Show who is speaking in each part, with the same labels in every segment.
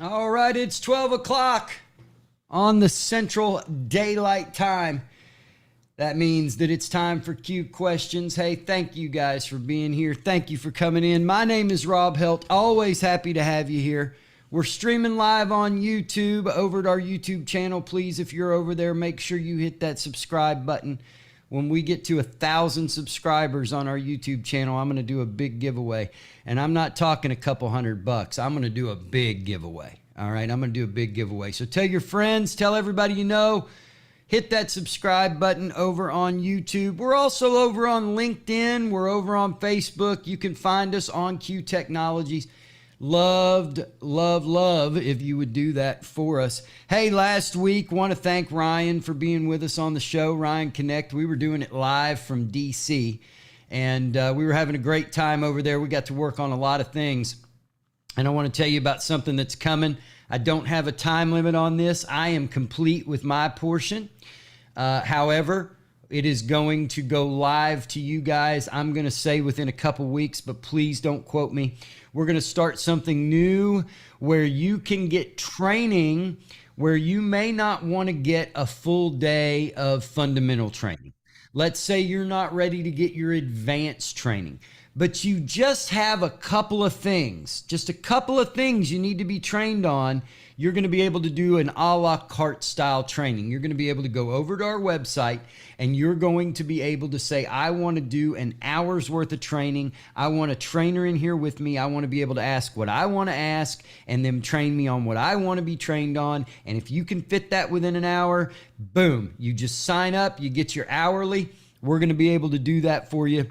Speaker 1: All right, it's 12 o'clock on the Central Daylight Time. That means that it's time for Q Questions. Hey, thank you guys for being here. Thank you for coming in. My name is Rob Helt. Always happy to have you here. We're streaming live on YouTube over at our YouTube channel. Please, if you're over there, make sure you hit that subscribe button. When we get to 1,000 subscribers on our YouTube channel, I'm going to do a big giveaway. And I'm not talking a couple $100. I'm going to do a big giveaway. All right, I'm going to do a big giveaway. So tell your friends, tell everybody you know. Hit that subscribe button over on YouTube. We're also over on LinkedIn. We're over on Facebook. You can find us on Q Technologies. Love if you would do that for us. Hey, last week, want to thank Ryan for being with us on the show, Ryan Connect. We were doing it live from DC, and we were having a great time over there. We got to work on a lot of things, and I want to tell you about something that's coming. I don't have a time limit on this. I am complete with my portion. However, it is going to go live to you guys, I'm going to say within a couple weeks, but please don't quote me. We're going to start something new where you can get training where you may not want to get a full day of fundamental training. Let's say you're not ready to get your advanced training, but you just have a couple of things, you need to be trained on. You're going to be able to do an a la carte style training. You're going to be able to go over to our website and you're going to be able to say, I want to do an hour's worth of training. I want a trainer in here with me. I want to be able to ask what I want to ask and them train me on what I want to be trained on. And if you can fit that within an hour, boom, you just sign up, you get your hourly. We're going to be able to do that for you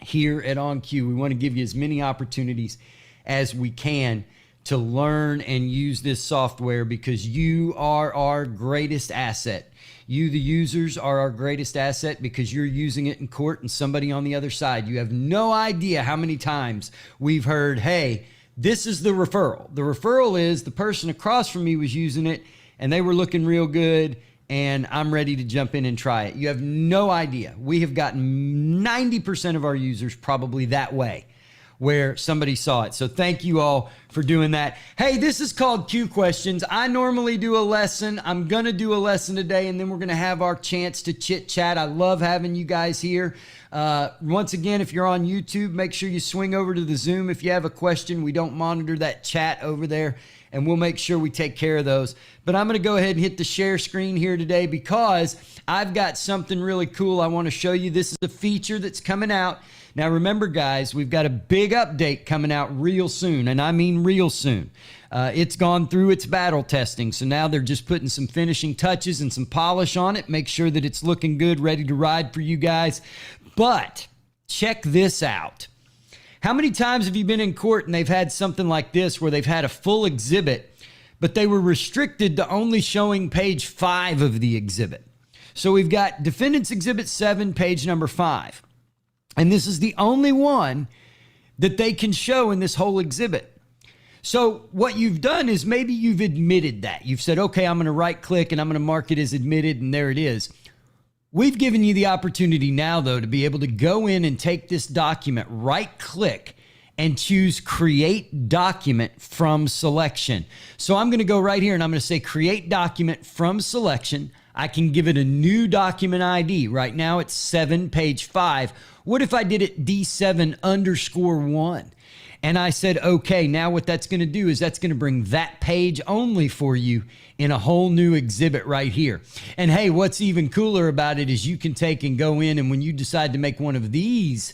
Speaker 1: here at OnQ. We want to give you as many opportunities as we can to learn and use this software because you are our greatest asset. You, the users, are our greatest asset because you're using it in court and somebody on the other side. You have no idea how many times we've heard, hey, this is the referral. The referral is the person across from me was using it and they were looking real good and I'm ready to jump in and try it. You have no idea. We have gotten 90% of our users probably that way, where somebody saw it. So thank you all for doing that. Hey, this is called Q Questions. I normally do a lesson. I'm going to do a lesson today, and then we're going to have our chance to chit chat. I love having you guys here. Once again, if you're on YouTube, make sure you swing over to the Zoom. If you have a question, we don't monitor that chat over there, and we'll make sure we take care of those. But I'm going to go ahead and hit the share screen here today because I've got something really cool I want to show you. This is a feature that's coming out. Now, remember, guys, we've got a big update coming out real soon, and I mean real soon. It's gone through its battle testing, so now they're just putting some finishing touches and some polish on it, make sure that it's looking good, ready to ride for you guys. But check this out. How many times have you been in court and they've had something like this where they've had a full exhibit, but they were restricted to only showing page 5 of the exhibit? So we've got Defendant's Exhibit 7, page number 5. And this is the only one that they can show in this whole exhibit. So what you've done is maybe you've admitted that. You've said, okay, I'm going to right click and I'm going to mark it as admitted, and there it is. We've given you the opportunity now, though, to be able to go in and take this document, right click, and choose Create Document from Selection. So I'm going to go right here and I'm going to say Create Document from Selection. I can give it a new document ID. Right now it's 7, page 5. What if I did it D7_1? And I said, okay, now what that's going to do is that's going to bring that page only for you in a whole new exhibit right here. And hey, what's even cooler about it is you can take and go in, and when you decide to make one of these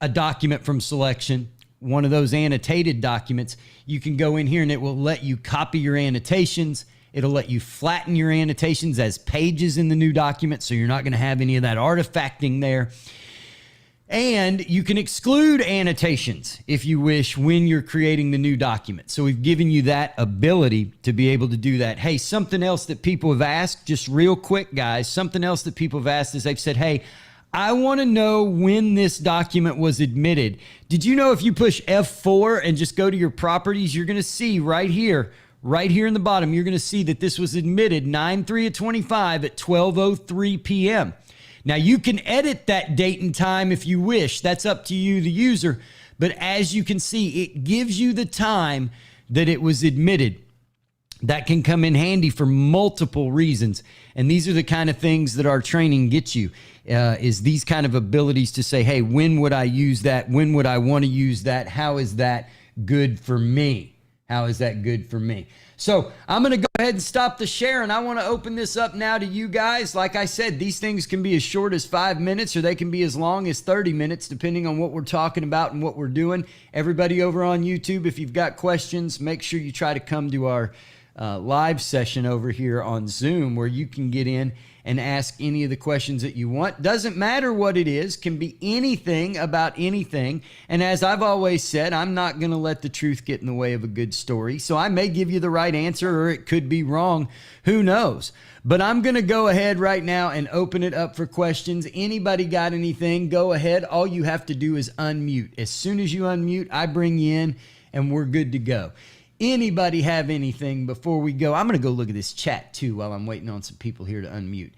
Speaker 1: a document from selection, one of those annotated documents, you can go in here and it will let you copy your annotations. It'll let you flatten your annotations as pages in the new document, so you're not going to have any of that artifacting there. And you can exclude annotations if you wish when you're creating the new document. So we've given you that ability to be able to do that. Hey, something else that people have asked, just real quick, guys, something else that people have asked is they've said, hey, I want to know when this document was admitted. Did you know if you push F4 and just go to your properties, you're going to see right here in the bottom, you're going to see that this was admitted 9/3/25 at 12:03 p.m. Now, you can edit that date and time if you wish. That's up to you, the user. But as you can see, it gives you the time that it was admitted. That can come in handy for multiple reasons. And these are the kind of things that our training gets you, is these kind of abilities to say, hey, when would I use that? When would I want to use that? How is that good for me? How is that good for me? So I'm going to go ahead and stop the share, and I want to open this up now to you guys. Like I said, these things can be as short as 5 minutes, or they can be as long as 30 minutes, depending on what we're talking about and what we're doing. Everybody over on YouTube, if you've got questions, make sure you try to come to our live session over here on Zoom, where you can get in and ask any of the questions that you want. Doesn't matter what it is, can be anything about anything. And as I've always said, I'm not going to let the truth get in the way of a good story. So I may give you the right answer, or it could be wrong. Who knows? But I'm going to go ahead right now and open it up for questions. Anybody got anything? Go ahead. All you have to do is unmute. As soon as you unmute, I bring you in and we're good to go. Anybody have anything before we go? I'm going to go look at this chat too while I'm waiting on some people here to unmute.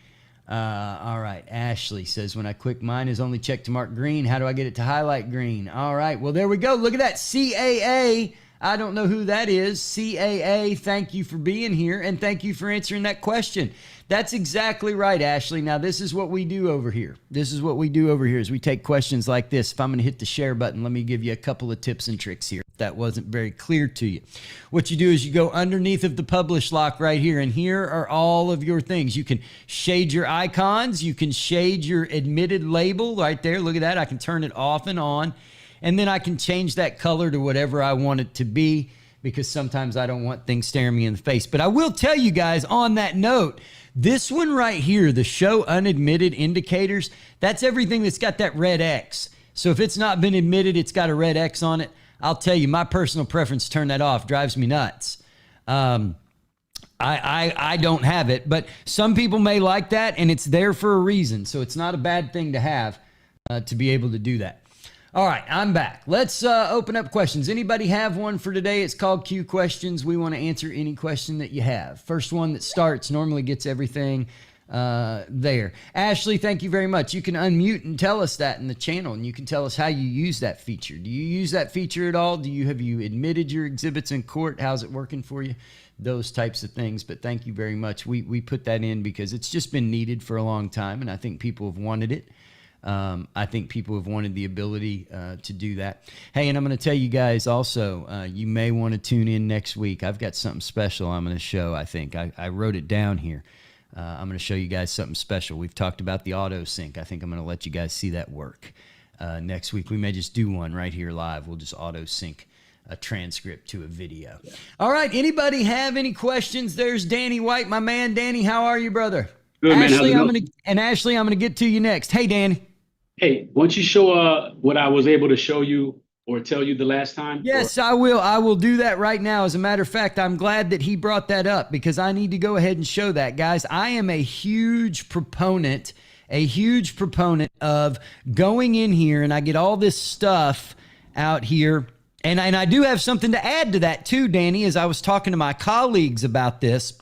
Speaker 1: All right. Ashley says, when I click mine is only checked to mark green. How do I get it to highlight green? All right. Well, there we go. Look at that. CAA. I don't know who that is. CAA, thank you for being here, and thank you for answering that question. That's exactly right, Ashley. Now, this is what we do over here. This is what we do over here is we take questions like this. If I'm going to hit the share button, let me give you a couple of tips and tricks here. If that wasn't very clear to you. What you do is you go underneath of the publish lock right here, and here are all of your things. You can shade your icons. You can shade your admitted label right there. Look at that. I can turn it off and on. And then I can change that color to whatever I want it to be, because sometimes I don't want things staring me in the face. But I will tell you guys on that note, this one right here, the show unadmitted indicators, that's everything that's got that red X. So if it's not been admitted, it's got a red X on it. I'll tell you, my personal preference to turn that off drives me nuts. I don't have it, but some people may like that, and it's there for a reason. So it's not a bad thing to have to be able to do that. All right, I'm back. Let's open up questions. Anybody have one for today? It's called Q Questions. We want to answer any question that you have. First one that starts normally gets everything there. Ashley, thank you very much. You can unmute and tell us that in the channel, and you can tell us how you use that feature. Do you use that feature at all? Have you admitted your exhibits in court? How's it working for you? Those types of things. But thank you very much. We put that in because it's just been needed for a long time, and I think people have wanted it. I think people have wanted the ability to do that. Hey, and I'm going to tell you guys also, you may want to tune in next week. I've got something special I'm going to show, I think. I wrote it down here. I'm going to show you guys something special. We've talked about the auto sync. I think I'm going to let you guys see that work. Next week, we may just do one right here live. We'll just auto sync a transcript to a video. Yeah. All right. Anybody have any questions? There's Danny White, my man. Danny, how are you, brother?
Speaker 2: Good,
Speaker 1: Ashley,
Speaker 2: man.
Speaker 1: Ashley, I'm going to get to you next. Hey, Danny.
Speaker 2: Hey, won't you show what I was able to show you or tell you the last time?
Speaker 1: Yes, I will. I will do that right now. As a matter of fact, I'm glad that he brought that up because I need to go ahead and show that. Guys, I am a huge proponent of going in here, and I get all this stuff out here. And I do have something to add to that too, Danny, as I was talking to my colleagues about this.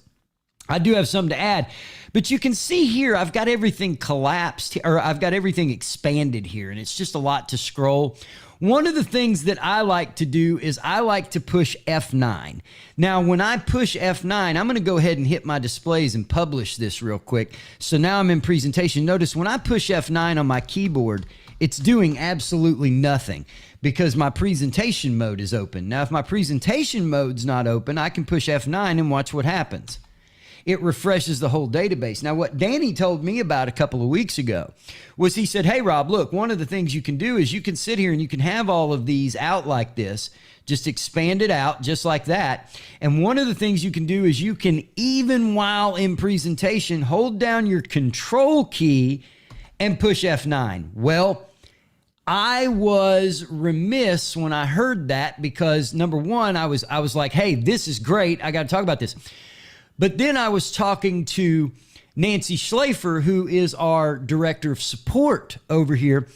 Speaker 1: I do have something to add. But you can see here, I've got everything collapsed, or I've got everything expanded here, and it's just a lot to scroll. One of the things that I like to do is I like to push F9. Now, when I push F9, I'm going to go ahead and hit my displays and publish this real quick. So now I'm in presentation. Notice when I push F9 on my keyboard, it's doing absolutely nothing because my presentation mode is open. Now, if my presentation mode's not open, I can push F9 and watch what happens. It refreshes the whole database. Now, what Danny told me about a couple of weeks ago was he said, hey, Rob, look, one of the things you can do is you can sit here and you can have all of these out like this, just expand it out just like that. And one of the things you can do is you can, even while in presentation, hold down your control key and push F9. Well, I was remiss when I heard that because, number one, I was like, hey, this is great. I got to talk about this. But then I was talking to Nancy Schlafer, who is our director of support over here,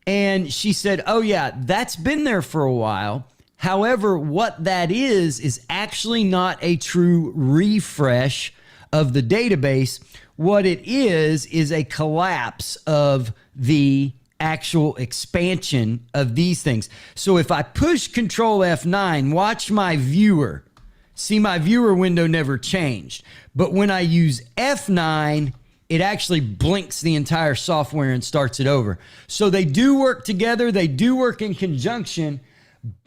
Speaker 1: and she said, oh, yeah, that's been there for a while. However, what that is actually not a true refresh of the database. What it is a collapse of the actual expansion of these things. So if I push Control F9, watch my viewer. See, my viewer window never changed. But when I use F9, it actually blinks the entire software and starts it over. So they do work together. They do work in conjunction.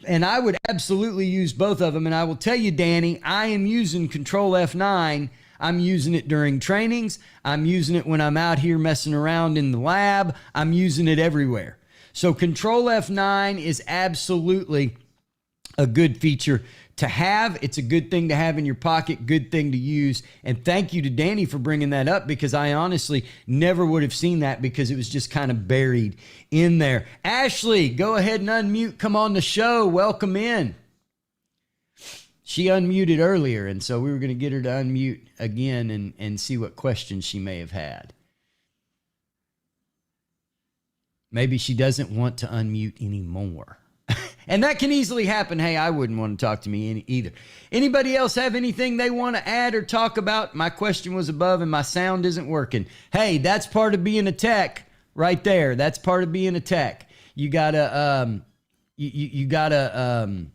Speaker 1: And I would absolutely use both of them. And I will tell you, Danny, I am using Control F9. I'm using it during trainings. I'm using it when I'm out here messing around in the lab. I'm using it everywhere. So Control F9 is absolutely a good feature to have. It's a good thing to have in your pocket, good thing to use. And thank you to Danny for bringing that up, because I honestly never would have seen that because it was just kind of buried in there. Ashley, go ahead and unmute. Come on the show. Welcome in. She unmuted earlier, and so we were going to get her to unmute again and see what questions she may have had. Maybe she doesn't want to unmute anymore. And that can easily happen. Hey, I wouldn't want to talk to me either. Anybody else have anything they want to add or talk about? My question was above and my sound isn't working. Hey, that's part of being a tech right there. That's part of being a tech. You gotta you gotta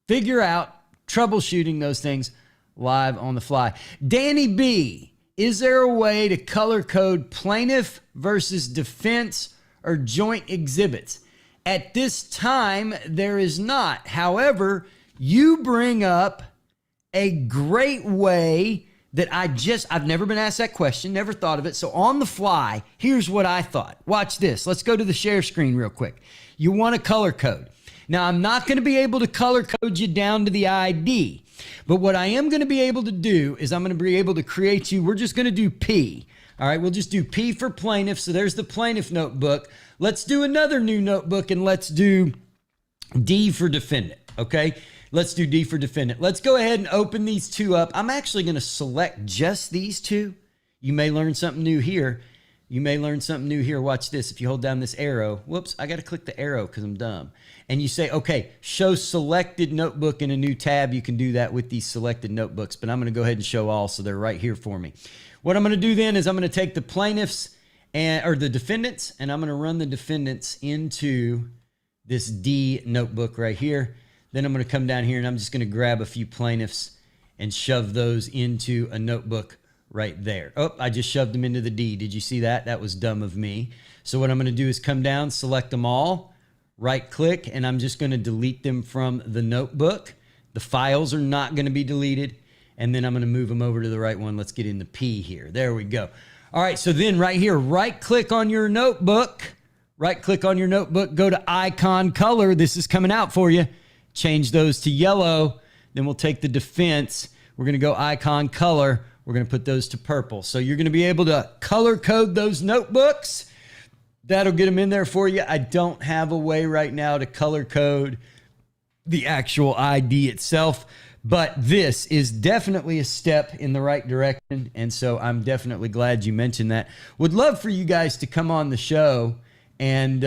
Speaker 1: figure out troubleshooting those things live on the fly. Danny B, is there a way to color code plaintiff versus defense or joint exhibits? At this time, there is not. However, you bring up a great way that I've never been asked that question, never thought of it. So on the fly, here's what I thought. Watch this. Let's go to the share screen real quick. You want a color code. Now, I'm not going to be able to color code you down to the ID, but what I am going to be able to do is I'm going to be able to create you. We're just going to do P. All right, we'll just do P for plaintiff. So there's the plaintiff notebook. Let's do another new notebook and let's do D for defendant, okay? Let's do D for defendant. Let's go ahead and open these two up. I'm actually going to select just these two. You may learn something new here. You may learn something new here. Watch this. If you hold down this arrow, whoops, I got to click the arrow because I'm dumb. And you say, okay, show selected notebook in a new tab. You can do that with these selected notebooks, but I'm going to go ahead and show all, so they're right here for me. What I'm going to do then is I'm going to take the plaintiffs or the defendants, and I'm going to run the defendants into this D notebook right here. Then I'm going to come down here and I'm just going to grab a few plaintiffs and shove those into a notebook right there. Oh, I just shoved them into the D. Did you see that? That was dumb of me. So what I'm going to do is come down, select them all, right click, and I'm just going to delete them from the notebook. The files are not going to be deleted. And then I'm going to move them over to the right one. Let's get in the P here. There we go. All right, so then right here, right click on your notebook. Right click on your notebook, go to icon color. This is coming out for you. Change those to yellow. Then we'll take the defense. We're going to go icon color. We're going to put those to purple. So you're going to be able to color code those notebooks. That'll get them in there for you. I don't have a way right now to color code the actual ID itself, but this is definitely a step in the right direction. And so I'm definitely glad you mentioned that. Would love for you guys to come on the show and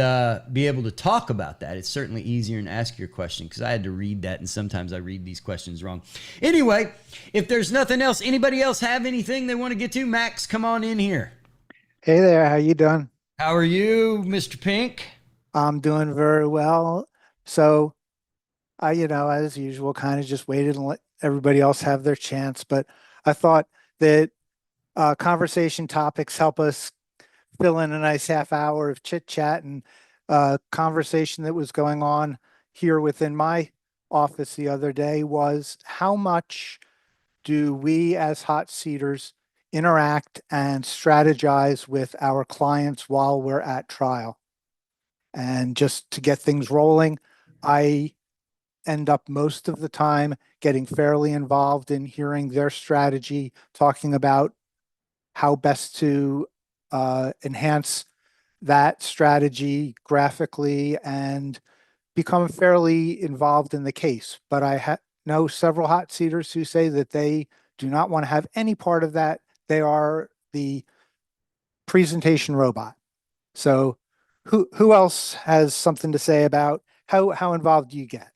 Speaker 1: be able to talk about that. It's certainly easier to ask your question because I had to read that, and sometimes I read these questions wrong. Anyway, if there's nothing else, anybody else have anything they want to get to? Max, come on in here.
Speaker 3: Hey there, how you doing?
Speaker 1: How are you, Mr. Pink?
Speaker 3: I'm doing very well. So I, as usual, kind of just waited and let everybody else have their chance. But I thought that conversation topics help us fill in a nice half hour of chit chat and conversation that was going on here within my office the other day was how much do we as hot seaters interact and strategize with our clients while we're at trial? And just to get things rolling, I end up most of the time getting fairly involved in hearing their strategy, talking about how best to enhance that strategy graphically and become fairly involved in the case. But I know several hot seaters who say that they do not want to have any part of that. They are the presentation robot. So who else has something to say about how involved do you get?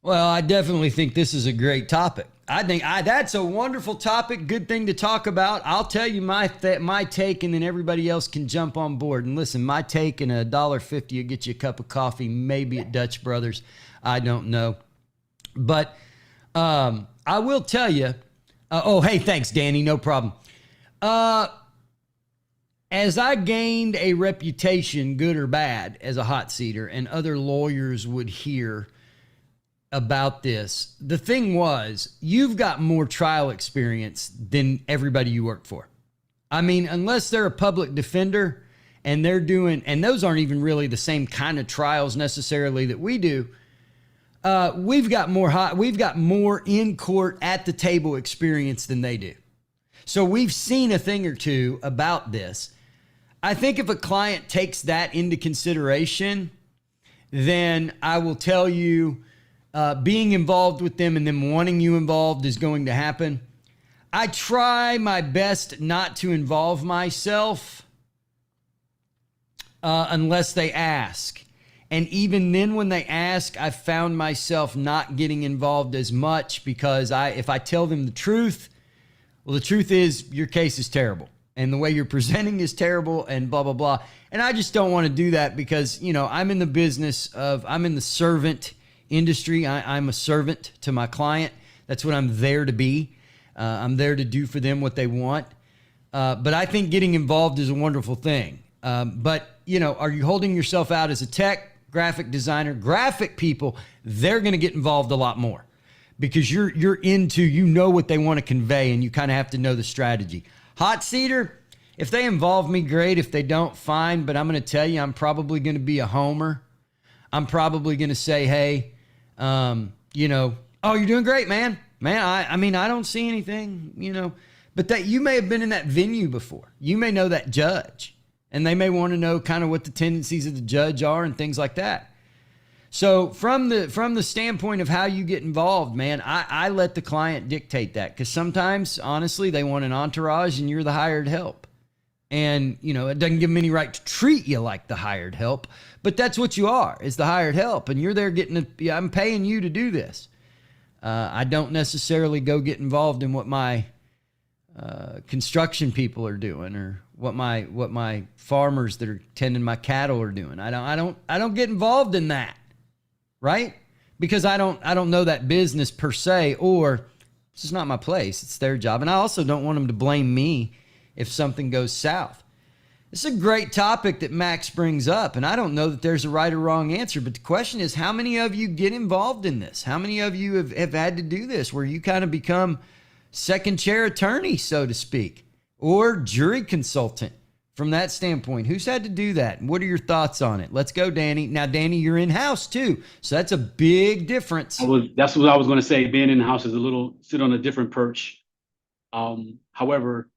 Speaker 1: Well, I definitely think this is a great topic. I think that's a wonderful topic. Good thing to talk about. I'll tell you my take, and then everybody else can jump on board. And listen, my take and $1.50 will get you a cup of coffee, maybe at Dutch Brothers. I don't know, but I will tell you. Hey, thanks, Danny. No problem. As I gained a reputation, good or bad, as a hot seater, and other lawyers would hear about this, the thing was, you've got more trial experience than everybody you work for. I mean, unless they're a public defender and they're doing, and those aren't even really the same kind of trials necessarily that we do. We've got more in court at the table experience than they do. So we've seen a thing or two about this. I think if a client takes that into consideration, then I will tell you, being involved with them and them wanting you involved is going to happen. I try my best not to involve myself unless they ask. And even then when they ask, I found myself not getting involved as much because if I tell them the truth, well, the truth is your case is terrible and the way you're presenting is terrible and blah, blah, blah. And I just don't want to do that because, I'm in the business I'm in the servant industry. I'm a servant to my client. That's what I'm there to be. I'm there to do for them what they want. But I think getting involved is a wonderful thing. But are you holding yourself out as a tech, graphic designer, graphic people? They're going to get involved a lot more because you're into, what they want to convey and you kind of have to know the strategy. Hot seater, if they involve me, great. If they don't, fine. But I'm going to tell you, I'm probably going to be a homer. I'm probably going to say, hey, oh, you're doing great, man. I mean, I don't see anything, but that you may have been in that venue before. You may know that judge and they may want to know kind of what the tendencies of the judge are and things like that. So from the standpoint of how you get involved, man, I let the client dictate that because sometimes, honestly, they want an entourage and you're the hired help. And, it doesn't give them any right to treat you like the hired help, but that's what you are, is the hired help. And you're there I'm paying you to do this. I don't necessarily go get involved in what my construction people are doing or what my farmers that are tending my cattle are doing. I don't get involved in that, right? Because I don't know that business per se, or it's just not my place. It's their job. And I also don't want them to blame me if something goes south. It's a great topic that Max brings up, and I don't know that there's a right or wrong answer, but the question is, how many of you get involved in this? How many of you have had to do this where you kind of become second chair attorney, so to speak, or jury consultant from that standpoint? Who's had to do that? What are your thoughts on it? Let's go, Danny. Now, Danny, you're in-house too, so that's a big difference.
Speaker 2: That's what I was going to say. Being in-house is sit on a different perch. However,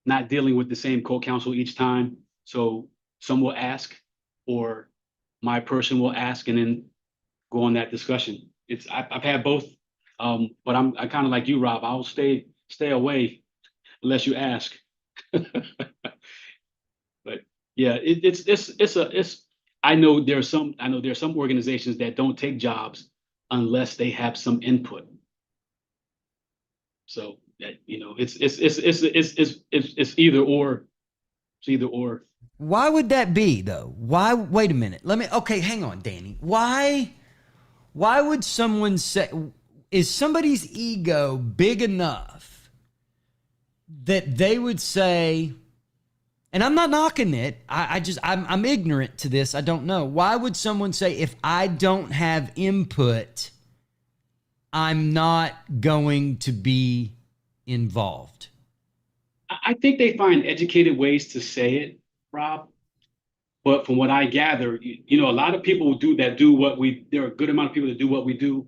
Speaker 2: not dealing with the same co-counsel each time. So some will ask or my person will ask and then go on that discussion. I've had both, but I'm kind of like you, Rob. I'll stay away unless you ask. But yeah, I know there are some organizations that don't take jobs unless they have some input. So that, it's either or. It's either or.
Speaker 1: Why would that be though? Why? Wait a minute. Okay, hang on, Danny. Why would someone say, is somebody's ego big enough that they would say, and I'm not knocking it, I'm ignorant to this, I don't know. Why would someone say, if I don't have input, I'm not going to be involved?
Speaker 2: I think they find educated ways to say it, Rob. But from what I gather, a lot of people there are a good amount of people that do what we do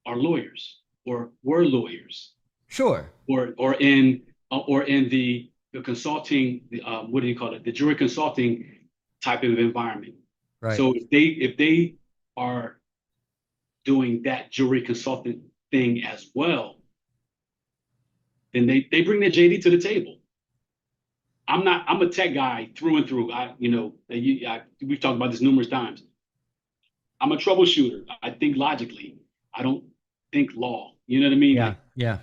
Speaker 2: are lawyers or were lawyers.
Speaker 1: Sure.
Speaker 2: Or in the consulting, what do you call it? The jury consulting type of environment.
Speaker 1: Right.
Speaker 2: So if they are doing that jury consultant thing as well, then they bring their JD to the table. I'm a tech guy through and through. We've talked about this numerous times. I'm a troubleshooter. I think logically. I don't think law. You know what I mean?
Speaker 1: Yeah.
Speaker 2: Like,
Speaker 1: Yeah.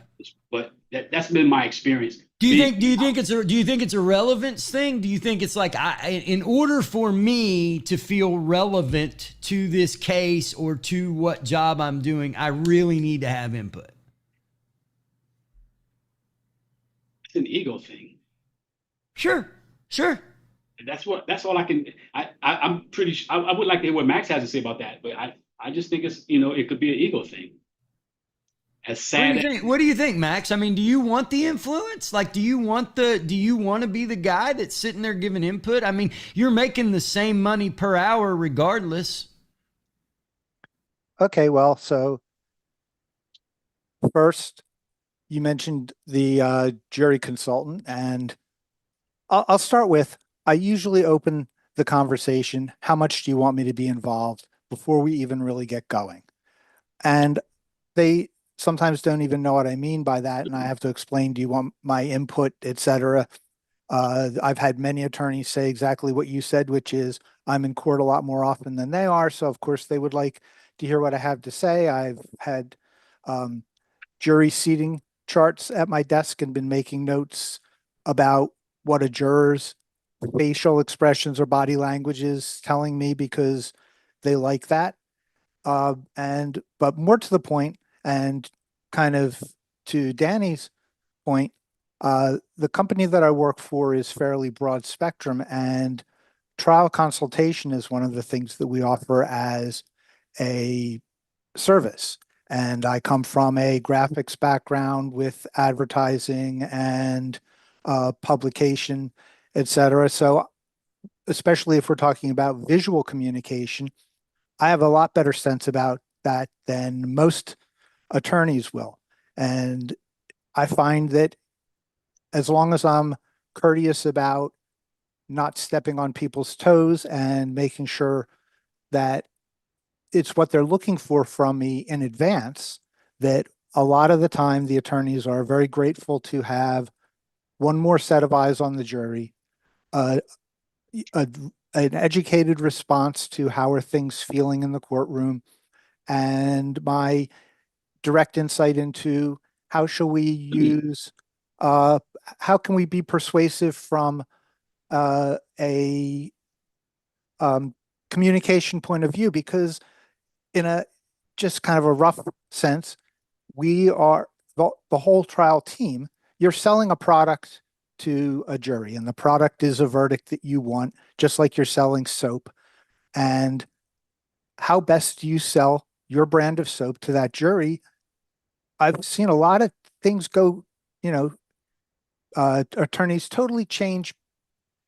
Speaker 2: but that's been my experience.
Speaker 1: Do you think it's a relevance thing? Do you think it's like in order for me to feel relevant to this case or to what job I'm doing, I really need to have input?
Speaker 2: It's an ego thing.
Speaker 1: Sure. Sure.
Speaker 2: That's all I can. I'm pretty. I would like to hear what Max has to say about that, but I just think it's, it could be an ego thing. As
Speaker 1: What do
Speaker 2: sad
Speaker 1: you think? What do you think, Max? I mean, do you want the influence? Like, do you want to be the guy that's sitting there giving input? I mean, you're making the same money per hour regardless.
Speaker 3: Okay, well, so first you mentioned the jury consultant, and I'll start with, I usually open the conversation, how much do you want me to be involved before we even really get going? And they sometimes don't even know what I mean by that, and I have to explain, do you want my input, etc. I've had many attorneys say exactly what you said, which is I'm in court a lot more often than they are, so of course they would like to hear what I have to say. I've had jury seating charts at my desk and been making notes about what a juror's facial expressions or body language is telling me because they like that. But more to the point, and kind of to Danny's point, the company that I work for is fairly broad spectrum, and trial consultation is one of the things that we offer as a service. And I come from a graphics background with advertising and publication, etc. So especially if we're talking about visual communication, I have a lot better sense about that than most attorneys will. And I find that as long as I'm courteous about not stepping on people's toes and making sure that it's what they're looking for from me in advance, that a lot of the time the attorneys are very grateful to have one more set of eyes on the jury, uh, an educated response to how are things feeling in the courtroom, and my direct insight into how shall we use, how can we be persuasive from a communication point of view, because in a just kind of a rough sense, we are the whole trial team. You're selling a product to a jury, and the product is a verdict that you want, just like you're selling soap. And how best do you sell your brand of soap to that jury? I've seen a lot of things go, attorneys totally change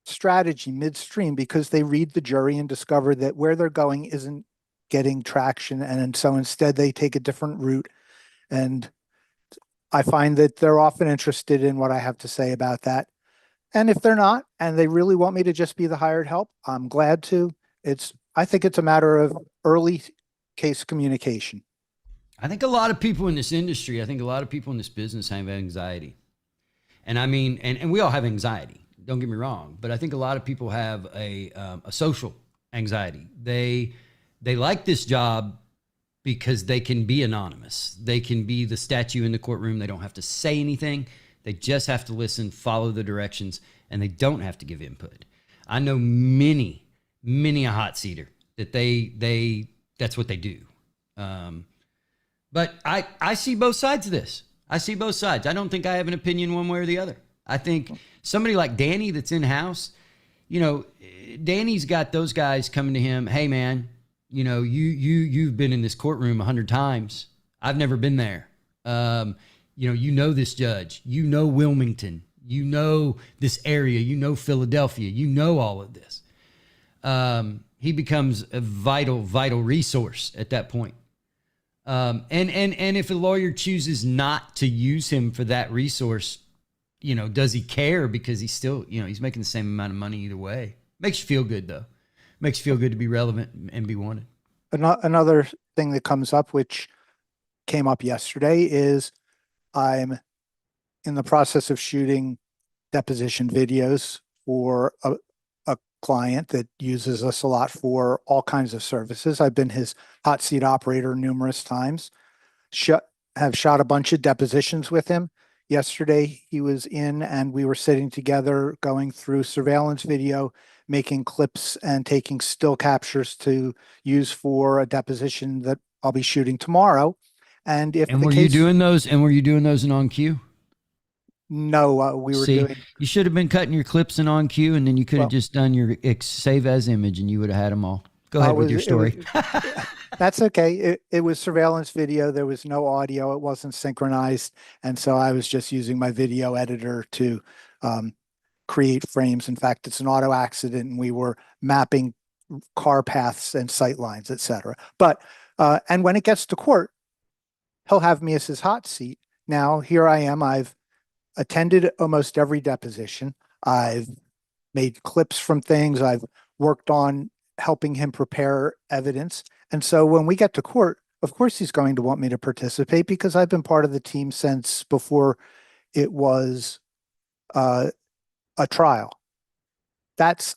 Speaker 3: strategy midstream because they read the jury and discover that where they're going isn't getting traction. And so instead they take a different route. And I find that they're often interested in what I have to say about that. And if they're not, and they really want me to just be the hired help, I'm glad to. I think it's a matter of early case communication.
Speaker 1: I think a lot of people in this industry, I think a lot of people in this business have anxiety. And I mean, and we all have anxiety. Don't get me wrong, but I think a lot of people have a social anxiety. They like this job because they can be anonymous. They can be the statue in the courtroom. They don't have to say anything. They just have to listen, follow the directions, and they don't have to give input. I know many a hot seater that that's what they do. But I see both sides of this. I see both sides. I don't think I have an opinion one way or the other. I think somebody like Danny that's in-house, Danny's got those guys coming to him, hey man, you've been in this courtroom 100 times. I've never been there. This judge, Wilmington, this area, Philadelphia, all of this. He becomes a vital resource at that point. And if a lawyer chooses not to use him for that resource, does he care? Because he's still, he's making the same amount of money either way. Makes you feel good though. Makes you feel good to be relevant and be wanted.
Speaker 3: Another thing that comes up, which came up yesterday, is I'm in the process of shooting deposition videos for a client that uses us a lot for all kinds of services. I've been his hot seat operator numerous times. have shot a bunch of depositions with him. Yesterday, he was in and we were sitting together going through surveillance video, making clips and taking still captures to use for a deposition that I'll be shooting tomorrow. And if
Speaker 1: And
Speaker 3: the
Speaker 1: were
Speaker 3: case,
Speaker 1: you doing those? And were you doing those in on cue?
Speaker 3: no, we were
Speaker 1: See,
Speaker 3: doing,
Speaker 1: you should have been cutting your clips in on cue, and then you could have
Speaker 3: Well-
Speaker 1: just done your save as image, and you would have had them all. Go ahead with your story.
Speaker 3: That's okay. It was surveillance video. There was no audio. It wasn't synchronized. And so I was just using my video editor to create frames. In fact, it's an auto accident and we were mapping car paths and sight lines, et cetera. But, and when it gets to court, he'll have me as his hot seat. Now, here I am. I've attended almost every deposition. I've made clips from things. I've worked on helping him prepare evidence. And so when we get to court, of course, he's going to want me to participate because I've been part of the team since before it was a trial. That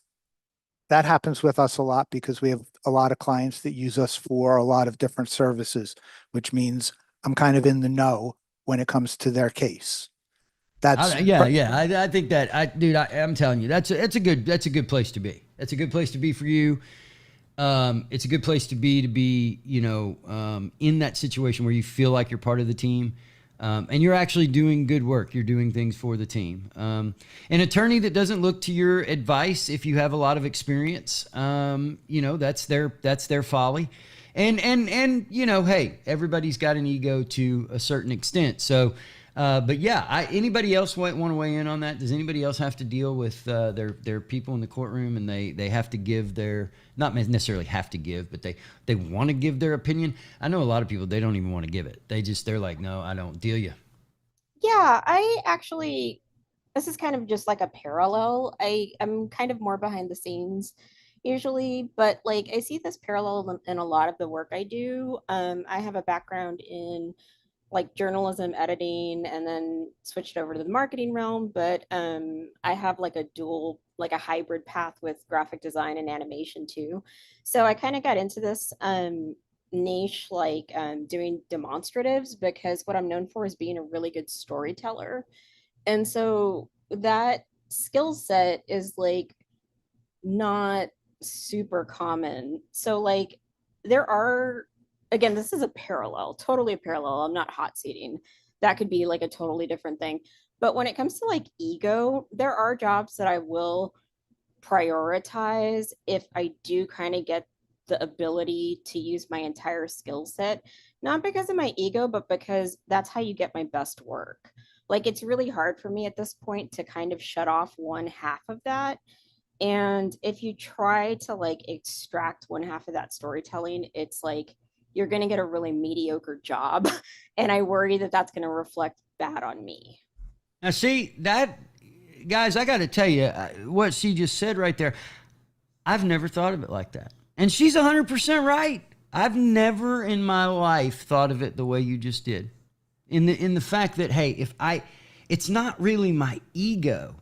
Speaker 3: happens with us a lot because we have a lot of clients that use us for a lot of different services, which means I'm kind of in the know when it comes to their case. That's
Speaker 1: I think that I'm telling you, that's a good place to be. That's a good place to be for you. It's a good place to be, in that situation where you feel like you're part of the team. And you're actually doing good work. You're doing things for the team. An attorney that doesn't look to your advice if you have a lot of experience, that's their folly. And hey, everybody's got an ego to a certain extent. So, but yeah, anybody else want to weigh in on that? Does anybody else have to deal with their people in the courtroom and they have to give not necessarily have to give, but they want to give their opinion? I know a lot of people, they don't even want to give it. They're like, no, I don't. Deal you.
Speaker 4: Yeah, this is kind of just like a parallel. I'm kind of more behind the scenes usually, but like I see this parallel in a lot of the work I do. I have a background in like journalism editing and then switched over to the marketing realm, but I have like a hybrid path with graphic design and animation too. So I kind of got into this niche doing demonstratives because what I'm known for is being a really good storyteller. And so that skill set is like not super common. So like there are, again, this is a parallel, totally a parallel. I'm not hot seating. That could be like a totally different thing. But when it comes to like ego, there are jobs that I will prioritize if I do kind of get the ability to use my entire skill set, not because of my ego, but because that's how you get my best work. Like it's really hard for me at this point to kind of shut off one half of that. And if you try to like extract one half of that storytelling, it's like you're going to get a really mediocre job. And I worry that that's going to reflect bad on me.
Speaker 1: Now, see that, guys, I got to tell you what she just said right there. I've never thought of it like that. And she's 100% right. I've never in my life thought of it the way you just did. In the fact that, hey, it's not really my ego.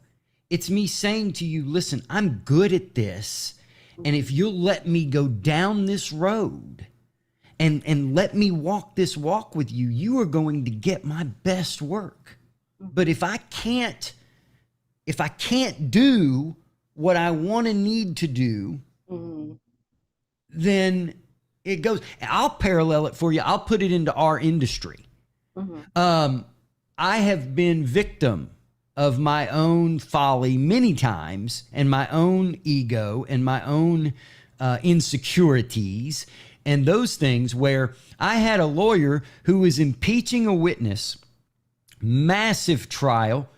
Speaker 1: It's me saying to you, listen, I'm good at this. And if you'll let me go down this road and let me walk this walk with you, you are going to get my best work. But if I can't do what I want to need to do, then it goes. I'll parallel it for you. I'll put it into our industry. I have been victim of my own folly many times and my own ego and my own insecurities and those things where I had a lawyer who was impeaching a witness, massive trial.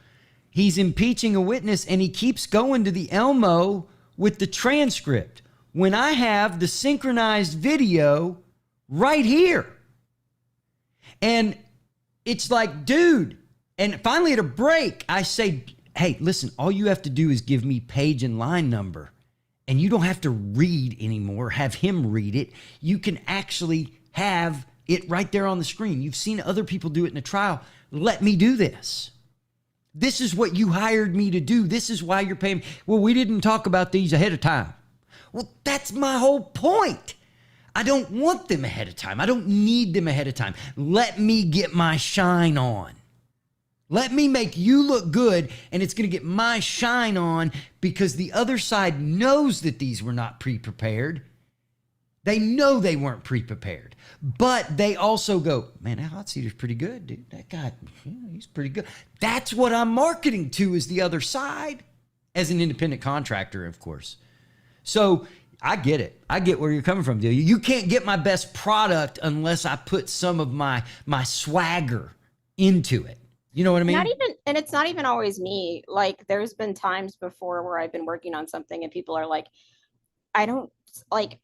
Speaker 1: He's impeaching a witness and he keeps going to the Elmo with the transcript when I have the synchronized video right here. And it's like, dude, and finally at a break, I say, hey, listen, all you have to do is give me page and line number. And you don't have to read anymore, have him read it. You can actually have it right there on the screen. You've seen other people do it in a trial. Let me do this. This is what you hired me to do. This is why you're paying me. Well, we didn't talk about these ahead of time. Well, that's my whole point. I don't want them ahead of time. I don't need them ahead of time. Let me get my shine on. Let me make you look good, and it's going to get my shine on because the other side knows that these were not pre-prepared. They know they weren't pre-prepared, but they also go, man, that hot seater's pretty good, dude. That guy, yeah, he's pretty good. That's what I'm marketing to is the other side as an independent contractor, of course. So I get it. I get where you're coming from, Delia. You can't get my best product unless I put some of my swagger into it. You know what I mean?
Speaker 4: Not even, and it's not even always me. Like, there's been times before where I've been working on something and people are like, I don't like,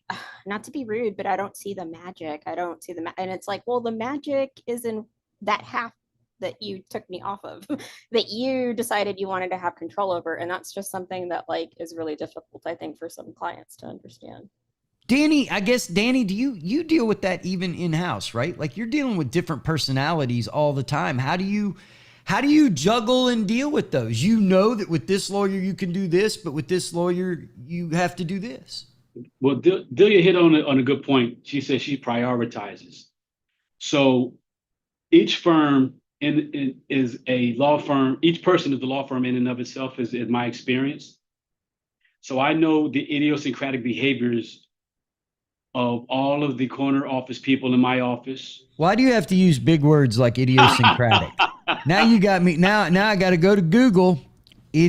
Speaker 4: not to be rude, but I don't see the magic. I don't see and it's like, well, the magic is in that half that you took me off of, that you decided you wanted to have control over. And that's just something that like is really difficult, I think, for some clients to understand.
Speaker 1: Danny, I guess, Danny, do you deal with that even in-house, right? Like you're dealing with different personalities all the time. How do you juggle and deal with those? You know that with this lawyer you can do this, but with this lawyer you have to do this.
Speaker 2: Well, Delia hit on a good point. She said she prioritizes. So each firm is a law firm. Each person is the law firm in and of itself, is my experience. So I know the idiosyncratic behaviors of all of the corner office people in my office.
Speaker 1: Why do you have to use big words like idiosyncratic? Now you got me. Now I got to go to Google. Go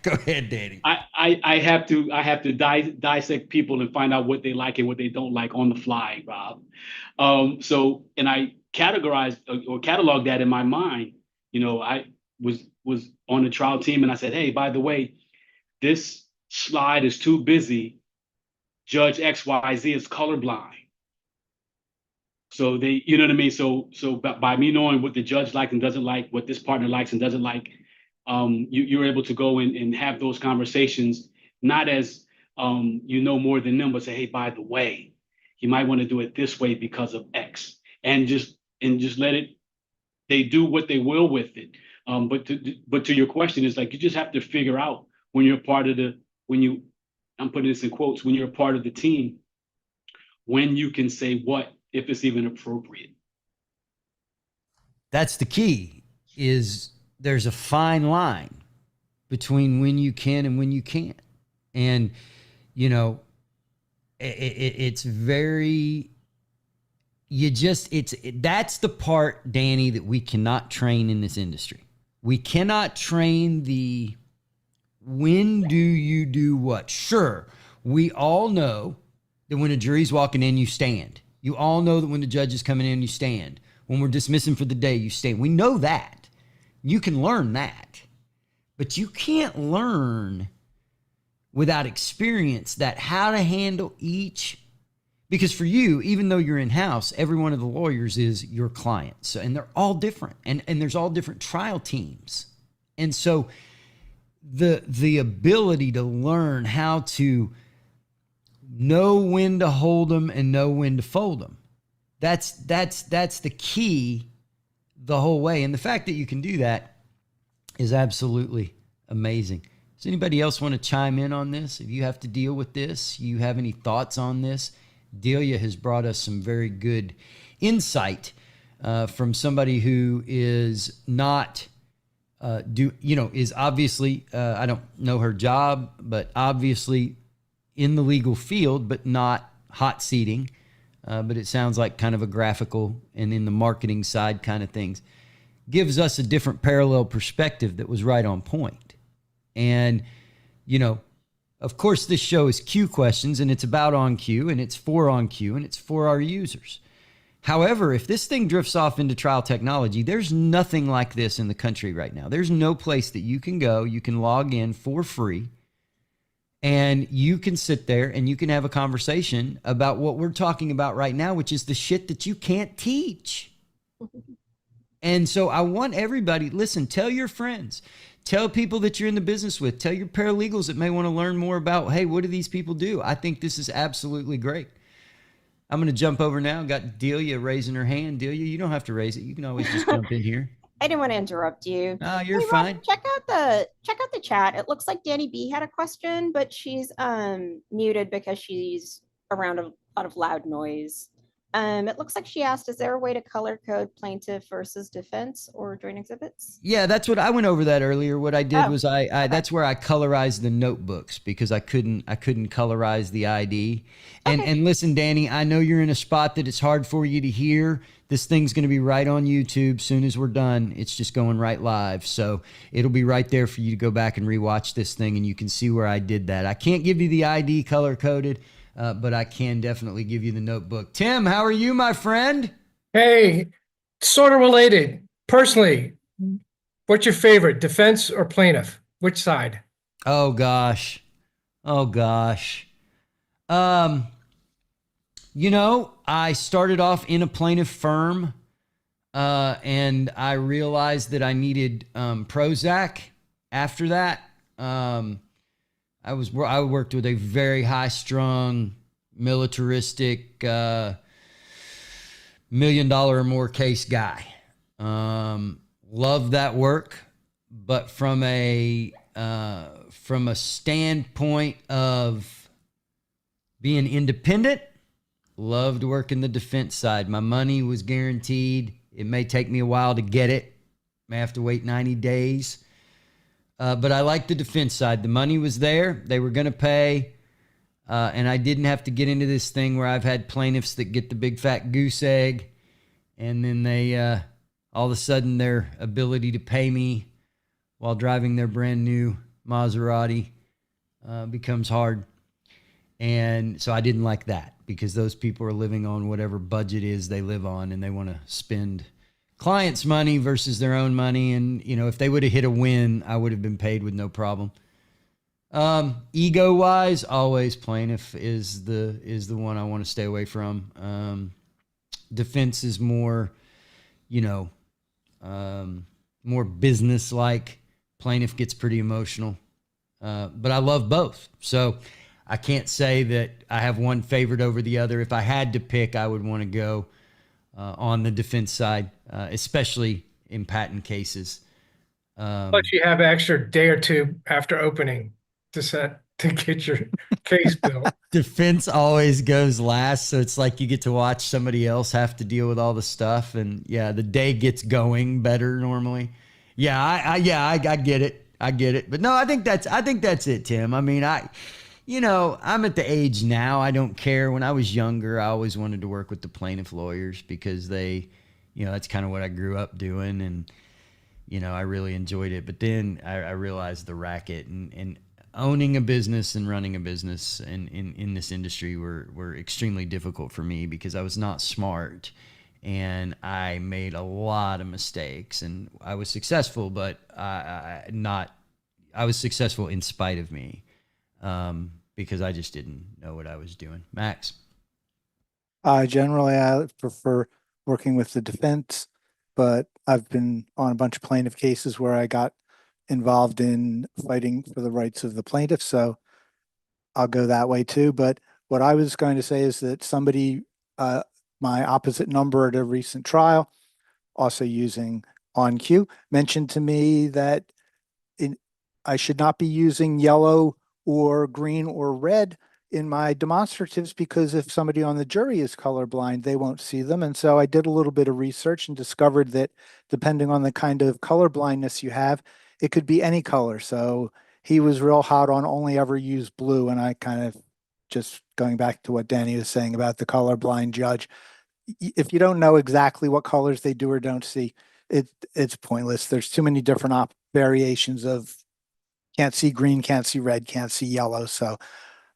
Speaker 1: ahead, Danny.
Speaker 2: I have to dissect people and find out what they like and what they don't like on the fly, Rob. So, and I categorized or cataloged that in my mind. You know, I was on the trial team and I said, hey, by the way, this slide is too busy. Judge XYZ is colorblind. So they, you know what I mean? So by me knowing what the judge likes and doesn't like, what this partner likes and doesn't like, you're able to go in and have those conversations, not as you know more than them, but say, hey, by the way, you might want to do it this way because of X, and just let it. They do what they will with it. But to your question, is like you just have to figure out when you're part of I'm putting this in quotes, when you're a part of the team, when you can say what, if it's even appropriate.
Speaker 1: That's the key, is there's a fine line between when you can and when you can't. And, you know, it's very, that's the part, Danny, that we cannot train in this industry. We cannot train the when do you do what? Sure, we all know that when a jury's walking in, you stand. You all know that when the judge is coming in, you stand. When we're dismissing for the day, you stand. We know that. You can learn that. But you can't learn without experience that how to handle each. Because for you, even though you're in-house, every one of the lawyers is your client. So, and they're all different. And there's all different trial teams. And so the ability to learn how to know when to hold them and know when to fold them. That's the key the whole way. And the fact that you can do that is absolutely amazing. Does anybody else want to chime in on this? If you have to deal with this, you have any thoughts on this? Delia has brought us some very good insight from somebody who is not is obviously, I don't know her job, but obviously in the legal field, but not hot seating. But it sounds like kind of a graphical and in the marketing side kind of things. Gives us a different parallel perspective that was right on point. And, you know, of course, this show is Q questions, and it's about OnQ, and it's for OnQ, and it's for our users. However, if this thing drifts off into trial technology, there's nothing like this in the country right now. There's no place that you can go, you can log in for free, and you can sit there and you can have a conversation about what we're talking about right now, which is the shit that you can't teach. And so I want everybody, listen, tell your friends, tell people that you're in the business with, tell your paralegals that may want to learn more about, hey, what do these people do? I think this is absolutely great. I'm going to jump over now. Got Delia raising her hand. Delia, you don't have to raise it. You can always just jump in here.
Speaker 4: I didn't want to interrupt you.
Speaker 1: No, you're
Speaker 4: Hey, Rob,
Speaker 1: fine.
Speaker 4: check out the chat. It looks like Danny B had a question, but she's muted because she's around a lot of loud noise. It looks like she asked, is there a way to color code plaintiff versus defense or joint exhibits?
Speaker 1: Yeah, that's what I went over that earlier. What I did
Speaker 4: Oh,
Speaker 1: was I
Speaker 4: okay.
Speaker 1: that's where I colorized the notebooks because I couldn't colorize the ID. And
Speaker 4: Okay.
Speaker 1: and listen, Danny, I know you're in a spot that it's hard for you to hear. This thing's going to be right on YouTube soon as we're done. It's just going right live. So it'll be right there for you to go back and rewatch this thing and you can see where I did that. I can't give you the ID color coded, but I can definitely give you the notebook. Tim, how are you, my friend?
Speaker 5: Hey, sort of related. Personally, what's your favorite, defense or plaintiff? Which side?
Speaker 1: Oh gosh. Oh gosh. Um, I started off in a plaintiff firm, and I realized that I needed Prozac after that. I worked with a very high strung, militaristic, $1 million or more case guy. Loved that work, but from a standpoint of being independent, loved working the defense side. My money was guaranteed. It may take me a while to get it. May have to wait 90 days. But I liked the defense side. The money was there. They were going to pay. And I didn't have to get into this thing where I've had plaintiffs that get the big fat goose egg. And then they, all of a sudden, their ability to pay me while driving their brand new Maserati becomes hard. And so I didn't like that because those people are living on whatever budget is they live on and they want to spend clients' money versus their own money. And, if they would have hit a win, I would have been paid with no problem. Ego wise, always plaintiff is the one I want to stay away from. Defense is more, more business like. Plaintiff gets pretty emotional. But I love both. So I can't say that I have one favored over the other. If I had to pick, I would want to go on the defense side, especially in patent cases.
Speaker 5: Plus, you have an extra day or two after opening to get your case built.
Speaker 1: Defense always goes last, so it's like you get to watch somebody else have to deal with all the stuff, and yeah, the day gets going better normally. Yeah, I get it. I get it. But no, I think that's it, Tim. I mean, I'm at the age now, I don't care. When I was younger, I always wanted to work with the plaintiff lawyers because they, that's kind of what I grew up doing. And, I really enjoyed it. But then I realized the racket and owning a business and running a business in this industry were extremely difficult for me because I was not smart. And I made a lot of mistakes and I was successful, but I was successful in spite of me. Because I just didn't know what I was doing. Max?
Speaker 3: Generally, I prefer working with the defense, but I've been on a bunch of plaintiff cases where I got involved in fighting for the rights of the plaintiff, so I'll go that way too. But what I was going to say is that somebody, my opposite number at a recent trial, also using OnQ, mentioned to me that I should not be using yellow or green or red in my demonstratives because if somebody on the jury is colorblind, they won't see them. And so I did a little bit of research and discovered that depending on the kind of color blindness you have, it could be any color. So he was real hot on only ever use blue. And I kind of just going back to what Danny was saying about the colorblind judge. If you don't know exactly what colors they do or don't see, it's pointless. There's too many different variations of can't see green, can't see red, can't see yellow. So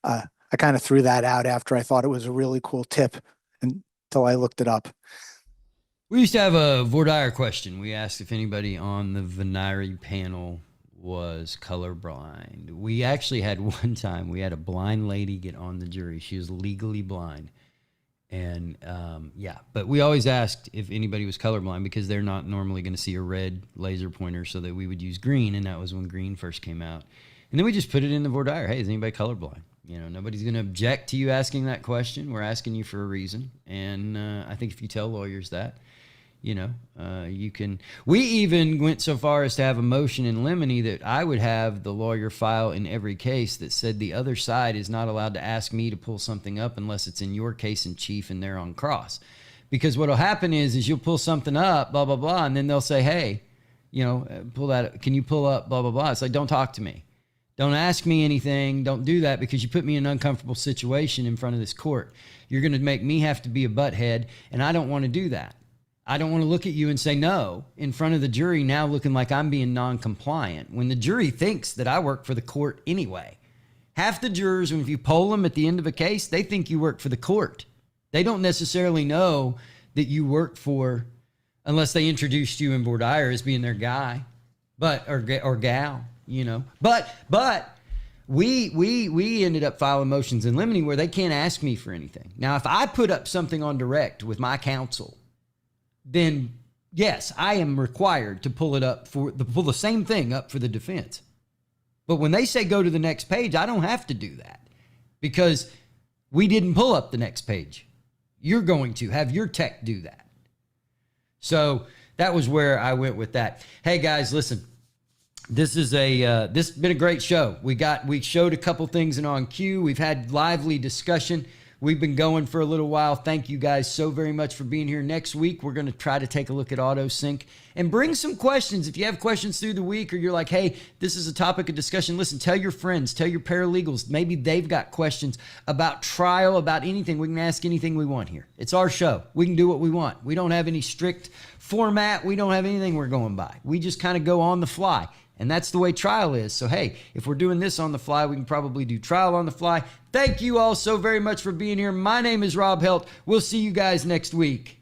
Speaker 3: I kind of threw that out after I thought it was a really cool tip until I looked it up.
Speaker 1: We used to have a voir dire question. We asked if anybody on the Venari panel was colorblind. We actually had one time, we had a blind lady get on the jury. She was legally blind. And but we always asked if anybody was colorblind because they're not normally going to see a red laser pointer, so that we would use green, and that was when green first came out. And then we just put it in the voir dire. Hey, is anybody colorblind? Nobody's going to object to you asking that question. We're asking you for a reason, and I think if you tell lawyers that, You know, you can. We even went so far as to have a motion in limine that I would have the lawyer file in every case that said the other side is not allowed to ask me to pull something up unless it's in your case in chief and they're on cross. Because what'll happen is you'll pull something up, blah, blah, blah, and then they'll say, hey, you know, pull that, can you pull up, blah, blah, blah. It's like, don't talk to me. Don't ask me anything. Don't do that because you put me in an uncomfortable situation in front of this court. You're going to make me have to be a butthead, and I don't want to do that. I don't want to look at you and say no in front of the jury now looking like I'm being non-compliant when the jury thinks that I work for the court anyway. Half the jurors, if you poll them at the end of a case, they think you work for the court. They don't necessarily know that you work for, unless they introduced you in voir dire as being their guy, or gal, you know. But we ended up filing motions in limine where they can't ask me for anything. Now, if I put up something on direct with my counsel, then yes, I am required to pull the same thing up for the defense. But when they say go to the next page, I don't have to do that because we didn't pull up the next page. You're going to have your tech do that. So that was where I went with that. Hey guys, listen, this has been a great show. We showed a couple things in On Cue. We've had lively discussion. We've been going for a little while. Thank you guys so very much for being here. Next week, we're going to try to take a look at AutoSync and bring some questions. If you have questions through the week or you're like, hey, this is a topic of discussion, listen, tell your friends, tell your paralegals. Maybe they've got questions about trial, about anything. We can ask anything we want here. It's our show. We can do what we want. We don't have any strict format. We don't have anything we're going by. We just kind of go on the fly. And that's the way trial is. So, hey, if we're doing this on the fly, we can probably do trial on the fly. Thank you all so very much for being here. My name is Rob Helt. We'll see you guys next week.